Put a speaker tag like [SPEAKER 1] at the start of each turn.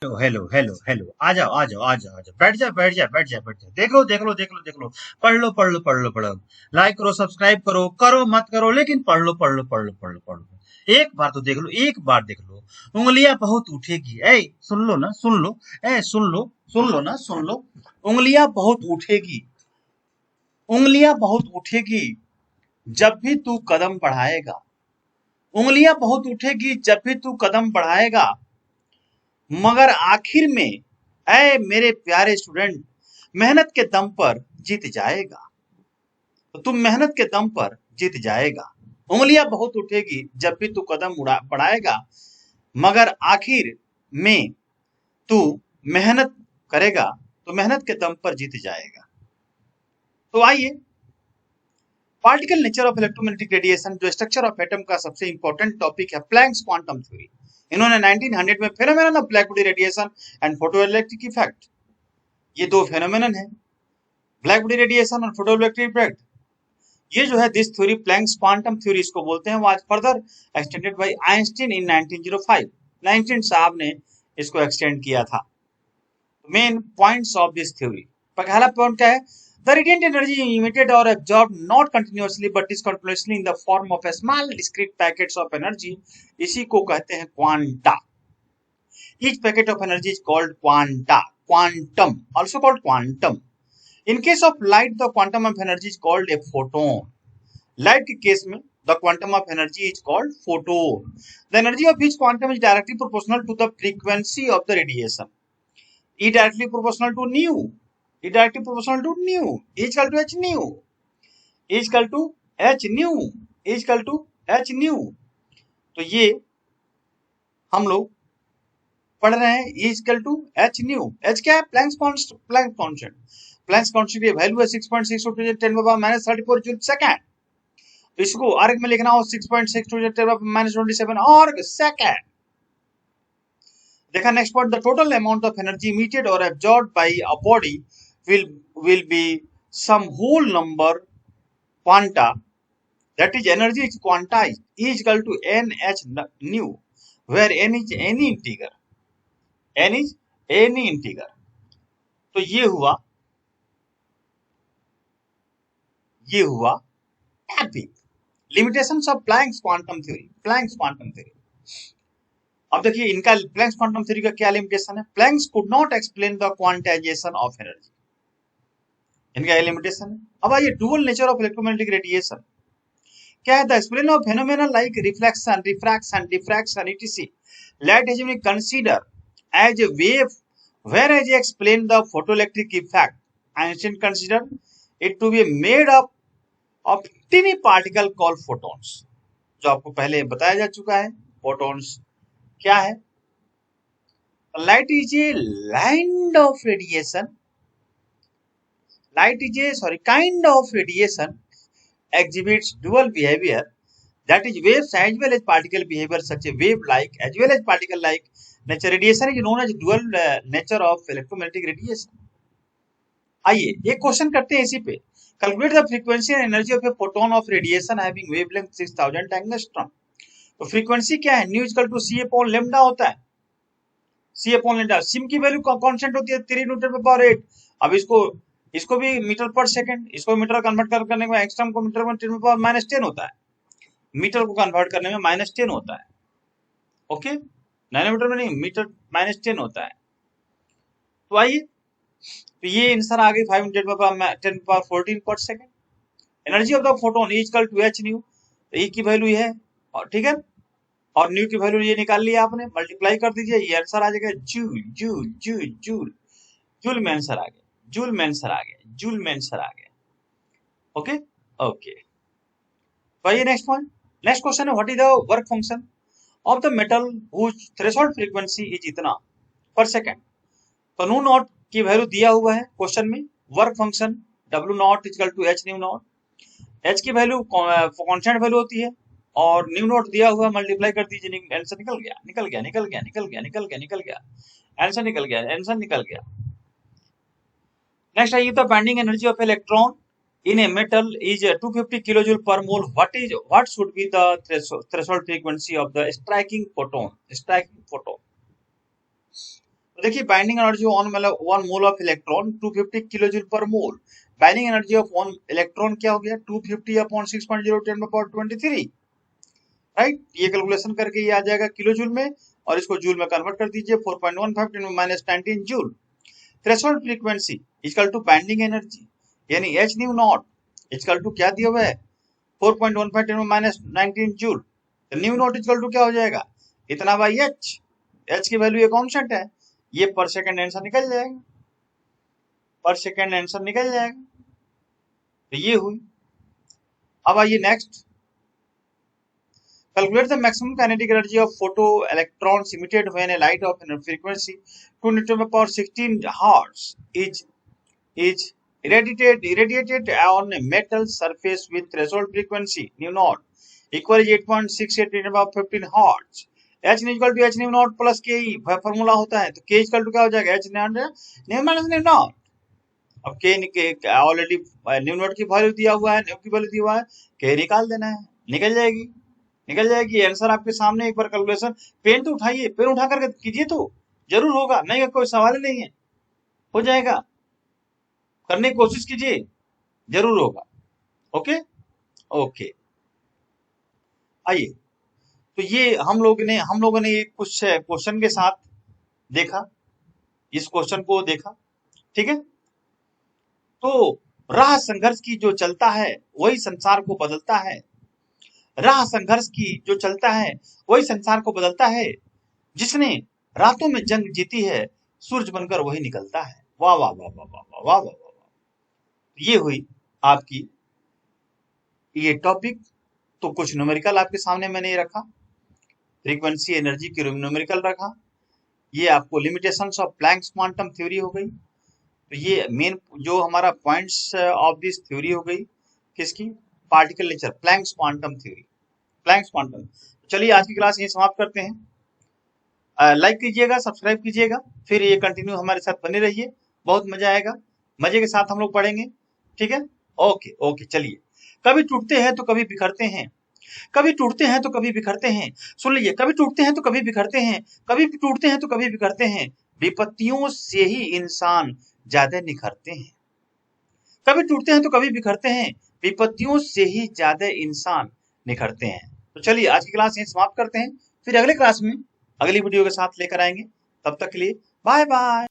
[SPEAKER 1] Hello hello hello hello, आ जाओ आ जाओ आ जाओ आ जाओ, बैठ जा बैठ जा बैठ जा बैठ जा, देख लो देख लो देख लो देख लो, पढ़ लो पढ़ लो पढ़ लो पढ़ लो, लाइक करो सब्सक्राइब करो करो मत करो, लेकिन पढ़ लो पढ़ लो पढ़ लो पढ़ लो पढ़ लो, एक बार तो देख लो, एक बार देख लो। उंगलियां बहुत उठेगी, ए सुन लो ना सुन लो, ए सुन लो ना सुन लो। उंगलियां बहुत उठेगी, उंगलियां बहुत उठेगी जब भी तू कदम बढ़ाएगा, उंगलियां बहुत उठेगी जब भी तू कदम बढ़ाएगा, मगर आखिर में ऐ मेरे प्यारे स्टूडेंट, मेहनत के दम पर जीत जाएगा। तो तुम मेहनत के दम पर जीत जाएगा। उंगलियां बहुत उठेगी जब भी तू कदम बढ़ाएगा, मगर आखिर में तू मेहनत करेगा तो मेहनत के दम पर जीत जाएगा। तो आइए, particle nature of electromagnetic radiation, जो स्ट्रक्चर ऑफ एटम का सबसे इंपॉर्टेंट टॉपिक है, प्लैंक्स क्वांटम थ्योरी। इन्होंने 1900 में phenomenon of black body radiation and photoelectric effect, ये दो फेनोमेनन है, ब्लैक बॉडी रेडिएशन और फोटोइलेक्ट्रिक इफेक्ट। ये जो है this theory, Planck's quantum theory इसको बोलते हैं, वो आज further extended by Einstein in 1905। 19 साहब ने इसको एक्सटेंड किया था। Main points of this theory, पहला पॉइंट क्या है? The radiant energy emitted or absorbed not continuously but discontinuously in the form of a small discrete packets of energy, इसी को कहते हैं quanta. Each packet of energy is called quanta, quantum, also called quantum. In case of light, the quantum of energy is called a photon. Light के case में the quantum of energy is called photon. The energy of each quantum is directly proportional to the frequency of the radiation. E directly proportional to nu. E directly proportional to nu. E is equal to h nu. E is equal to h nu. E is equal to h nu. तो ये हम लोग पढ़ रहे हैं, E is equal to h nu. h क्या है? Planck's constant. Planck's constant की वैल्यू है 6.6 10 माइनस 34 जूल सेकंड। तो इसको आर्ग में लिखना हो 6.6 10 माइनस 27 आर्ग सेकंड। देखा next point, the total amount of energy emitted or absorbed by a body will be some whole number quanta, that is energy is quantized, E is equal to nh nu, where n is any integer, n is any integer। तो ये हुआ topic, limitations of Planck's quantum theory. Planck's quantum theory, अब देखिए इनका planks quantum theory का क्या limitation है? Planck's could not explain the quantization of energy, इनका ये लिमिटेशन है। अब आइए, dual nature of electromagnetic radiation क्या है? The explain of phenomena like reflection, refraction, diffraction etc, light has been considered as a wave, whereas explain the photoelectric effect, Einstein considered it to be made up of tiny particle called photons, जो आपको पहले बताया जा चुका है। photons क्या है? Light is a kind of radiation, kind of radiation exhibits dual behavior, that is waves as well as particle behavior, such a wave like as well as particle like nature. Radiation is known as dual nature of electromagnetic radiation। आइए एक question करते हैं इसी पे, calculate the frequency and energy of a photon of radiation having wavelength 6000 angstrom. तो frequency क्या है? Nu equal to C upon lambda होता है, सी अपॉन लेम्डा। सिम की वैल्यू कांस्टेंट होती है 3 न्यूटन पर पावर 8। अब इसको भी मीटर पर सेकंड, इसको मीटर कन्वर्ट करने में एंगस्ट्रॉम को मीटर में 10 पावर -10 होता है, मीटर को कन्वर्ट करने में -10 होता है। ओके, नैनोमीटर में नहीं, मीटर -10 होता है। तो आइए, तो ये आंसर आ गई 5×10⁻14 पर second. Energy of the photon is equal to h nu, तो E की वैल्यू है, और ठीक है, और न्यू की वैल्यू ये निकाल लिया आपने, मल्टीप्लाई कर दीजिए, ये आंसर आ जाएगा joule joule joule joule. Joule में आंसर आ गया, जूल में आंसर आ गया, जूल में आंसर आ गया। ओके ओके, तो आइए नेक्स्ट पॉइंट, नेक्स्ट क्वेश्चन है, what is the work function of the metal whose threshold frequency is इतना पर सेकंड। तो न्यू नॉट की वैल्यू दिया हुआ है क्वेश्चन में, work function W not equal to h nu not, h की वैल्यू कांस्टेंट वैल्यू होती है, और न्यू नॉट दिया हुआ, मल्टीप्लाई कर दीजिए, आंसर निकल गया निकल गया निकल गया निकल गया निकल गया निकल गया, आंसर निकल गया, आंसर निकल गया। नेक्स्ट आइए, the binding energy of electron in a metal is 250 kilojoule per mole. What should be the threshold frequency of the striking photon? तो देखिए बाइंडिंग एनर्जी ऑन मतलब 1 mole of electron 250 kilo joule पर मोल। Binding energy of 1 electron क्या हो गया 250 upon 6.010 right. ये calculation करके ये आ जाएगा किलो जूल में और इसको जूल में कन्वर्ट कर दीजिए 4.15 10 minus 19 joule. Threshold frequency equal to binding energy यानी H nu naught equal to क्या दिया हुआ है 4.15 10 माइनस 19 जूल। तो न्यू नॉट इक्वल टू क्या हो जाएगा इतना बाई एच। एच की वैल्यू ये कांस्टेंट है, ये पर सेकंड आंसर निकल जाएगा, पर सेकंड आंसर निकल जाएगा। तो ये हुई। अब आइए next, calculate the maximum kinetic energy of photoelectrons emitted when a light of frequency 2 × 10⁻16 Hz is irradiated on a metal surface with threshold frequency nu naught equal 8.68 × 10⁻15 Hz। h equal to h nu not plus K formula होता है, तो k equal to क्या हो जाएगा h new minus new not. अब k already knew not की value दिया हुआ है, न्यू की वैल्यू दिया हुआ है, k निकाल देना है, निकल जाएगी, निकल जाएगी। आंसर आपके सामने एक बार कैलकुलेशन, पेन तो उठाइए, पेन उठा करके कीजिए तो जरूर होगा, नहीं कोई सवाल ही नहीं है, हो जाएगा, करने की कोशिश कीजिए, जरूर होगा। ओके ओके आइए, तो ये हम लोगों ने कुछ क्वेश्चन के साथ देखा, इस क्वेश्चन को देखा, ठीक है। तो राह संघर्ष की जो चलता है वही संसार को बदलता है, राह संघर्ष की जो चलता है वही संसार को बदलता है, जिसने रातों में जंग जीती है सूरज बनकर वही निकलता है। वाह वाह वाह वाह वाह वाह वाह वाह वाह। ये हुई आपकी ये टॉपिक। तो कुछ न्यूमेरिकल आपके सामने मैंने ये रखा, फ्रीक्वेंसी एनर्जी की न्यूमेरिकल रखा, ये आपको limitations of Planck's quantum theory हो गई। तो ये मेन जो हमारा पॉइंट्स ऑफ दिस थ्योरी हो गई, किसकी, particle nature, Planck's quantum theory, Planck's quantum. चलिए आज की क्लास यही समाप्त करते हैं। लाइक कीजिएगा, सब्सक्राइब कीजिएगा, फिर ये कंटिन्यू हमारे साथ बने रहिए, बहुत मजा आएगा, मजे के साथ हम लोग पढ़ेंगे, ठीक है। ओके ओके चलिए, कभी टूटते हैं तो कभी बिखरते हैं, कभी टूटते हैं तो कभी बिखरते हैं, सुन लीजिए, कभी टूटते हैं तो कभी बिखरते हैं, कभी टूटते हैं तो कभी बिखरते हैं, विपत्तियों से ही इंसान ज्यादा निखरते हैं। कभी टूटते हैं तो कभी बिखरते हैं, विपत्तियों से ही ज्यादा इंसान निखरते हैं। तो चलिए आज की क्लास यहीं समाप्त करते हैं, फिर अगले क्लास में अगली वीडियो के साथ लेकर आएंगे, तब तक के लिए बाय बाय।